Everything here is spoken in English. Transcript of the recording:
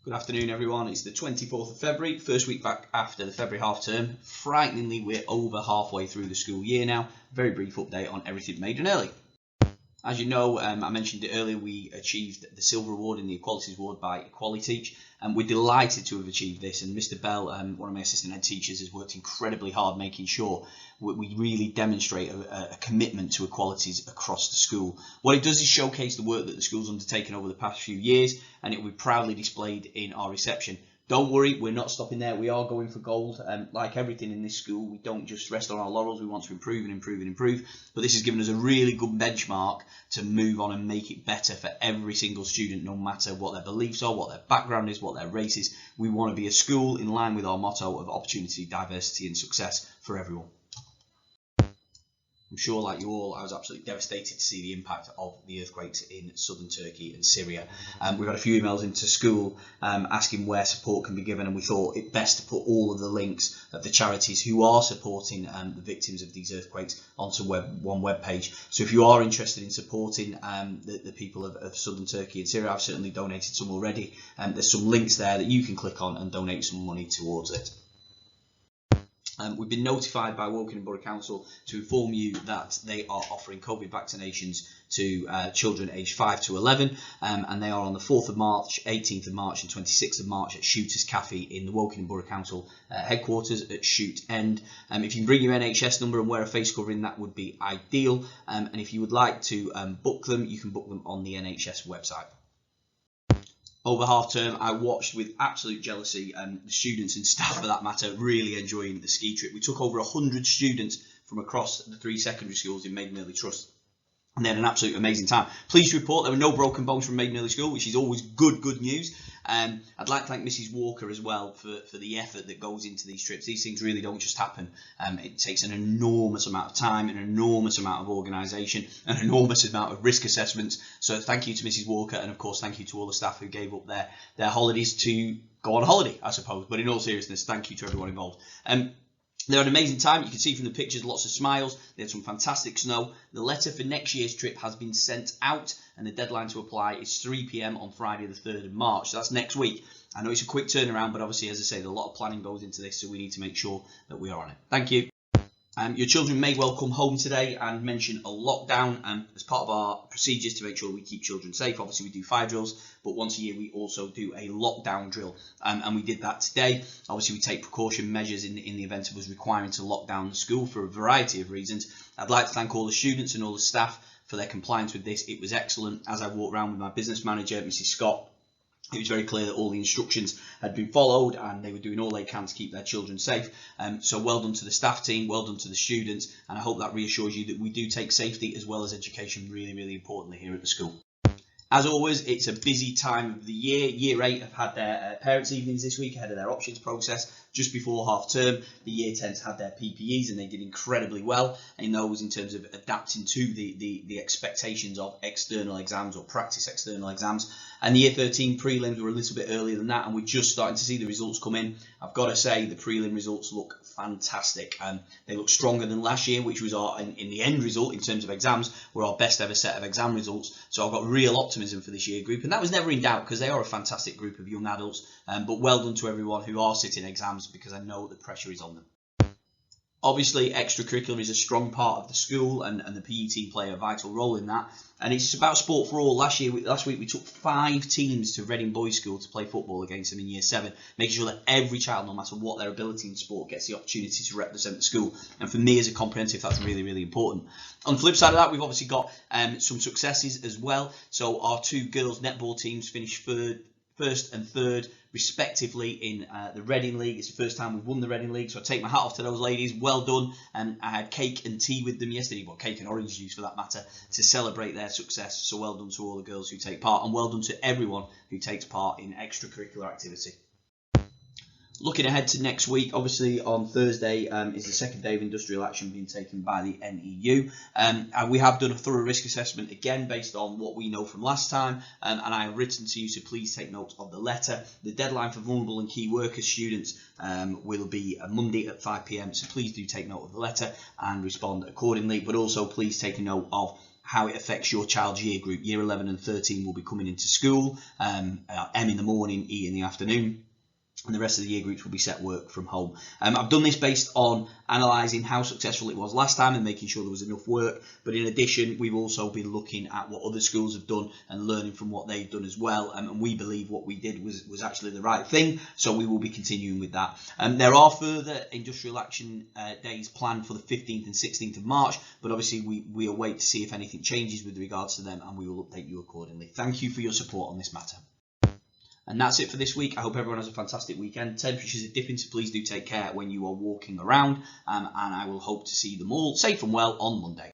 Good afternoon, everyone. It's the 24th of February, first week back after the February half term. Frighteningly, we're over halfway through the school year now. Very brief update on everything made and early. As you know, I mentioned it earlier, we achieved the Silver Award in the Equalities Award by Headteacher, and we're delighted to have achieved this. And Mr. Bell, one of my assistant head teachers, has worked incredibly hard making sure we really demonstrate a commitment to equalities across the school. What it does is showcase the work that the school's undertaken over the past few years, and it will be proudly displayed in our reception. Don't worry, we're not stopping there. We are going for gold. Like everything in this school, we don't just rest on our laurels. We want to improve and improve and improve. But this has given us a really good benchmark to move on and make it better for every single student, no matter what their beliefs are, what their background is, what their race is. We want to be a school in line with our motto of opportunity, diversity and success for everyone. I'm sure, like you all, I was absolutely devastated to see the impact of the earthquakes in southern Turkey and Syria. We've had a few emails into school asking where support can be given, and we thought it best to put all of the links of the charities who are supporting the victims of these earthquakes onto one web page. So if you are interested in supporting the people of southern Turkey and Syria, I've certainly donated some already. There's some links there that you can click on and donate some money towards it. We've been notified by Woking Borough Council to inform you that they are offering COVID vaccinations to children aged 5 to 11, and they are on the 4th of March, 18th of March and 26th of March at Shooters Cafe in the Woking Borough Council headquarters at Shoot End. If you can bring your NHS number and wear a face covering, that would be ideal, and if you would like to book them, you can book them on the NHS website. Over half term, I watched with absolute jealousy the students and staff, for that matter, really enjoying the ski trip. We took over 100 students from across the 3 secondary schools in Maiden Early Trust, and they had an absolute amazing time. Pleased to report there were no broken bones from Maiden Early School, which is always good news. I'd like to thank Mrs. Walker as well for the effort that goes into these trips. These things really don't just happen. It takes an enormous amount of time, an enormous amount of organisation, an enormous amount of risk assessments. So thank you to Mrs. Walker, and of course thank you to all the staff who gave up their holidays to go on holiday, I suppose. But in all seriousness, thank you to everyone involved. They had an amazing time. You can see from the pictures, lots of smiles. They had some fantastic snow. The letter for next year's trip has been sent out, and the deadline to apply is 3 PM on Friday the 3rd of March. So that's next week. I know it's a quick turnaround, but obviously, as I say, a lot of planning goes into this, so we need to make sure that we are on it. Thank you. Your children may well come home today and mention a lockdown as part of our procedures to make sure we keep children safe. Obviously, we do fire drills, but once a year we also do a lockdown drill, and we did that today. Obviously, we take precaution measures in the event of us requiring to lock down the school for a variety of reasons. I'd like to thank all the students and all the staff for their compliance with this. It was excellent. As I walked around with my business manager, Mrs. Scott, it was very clear that all the instructions had been followed and they were doing all they can to keep their children safe. So well done to the staff team, well done to the students, and I hope that reassures you that we do take safety as well as education really importantly here at the school. As always, it's a busy time of the year. Year 8 have had their parents' evenings this week ahead of their options process. Just before half term, the Year 10s had their PPEs and they did incredibly well in those in terms of adapting to the expectations of external exams or practice external exams. And the Year 13 prelims were a little bit earlier than that, and we're just starting to see the results come in. I've got to say the prelim results look fantastic, and they look stronger than last year, which was in the end result in terms of exams were our best ever set of exam results. So I've got real optimism for this year group, and that was never in doubt because they are a fantastic group of young adults. But well done to everyone who are sitting exams, because I know the pressure is on them. Obviously, extracurricular is a strong part of the school, and the PE team play a vital role in that. And it's about sport for all. Last week we took 5 teams to Reading Boys School to play football against them in Year 7, making sure that every child, no matter what their ability in sport, gets the opportunity to represent the school. And for me as a comprehensive, that's really important. On the flip side of that, we've obviously got some successes as well. So our 2 girls netball teams finished first and third respectively in the Reading League. It's the first time we've won the Reading League, so I take my hat off to those ladies. Well done. I had cake and tea with them yesterday, well, cake and orange juice for that matter, to celebrate their success. So well done to all the girls who take part, and well done to everyone who takes part in extracurricular activity. Looking ahead to next week, obviously on Thursday is the second day of industrial action being taken by the NEU. And we have done a thorough risk assessment again based on what we know from last time, and I have written to you, so please take note of the letter. The deadline for vulnerable and key workers students will be Monday at 5 PM, so please do take note of the letter and respond accordingly, but also please take a note of how it affects your child's year group. Year 11 and 13 will be coming into school, M in the morning, E in the afternoon, and the rest of the year groups will be set work from home. I've done this based on analysing how successful it was last time and making sure there was enough work, but in addition we've also been looking at what other schools have done and learning from what they've done as well, and we believe what we did was actually the right thing, so we will be continuing with that. There are further industrial action days planned for the 15th and 16th of March, but obviously we await to see if anything changes with regards to them, and we will update you accordingly. Thank you for your support on this matter. And that's it for this week. I hope everyone has a fantastic weekend. Temperatures are dipping, so please do take care when you are walking around. And I will hope to see them all safe and well on Monday.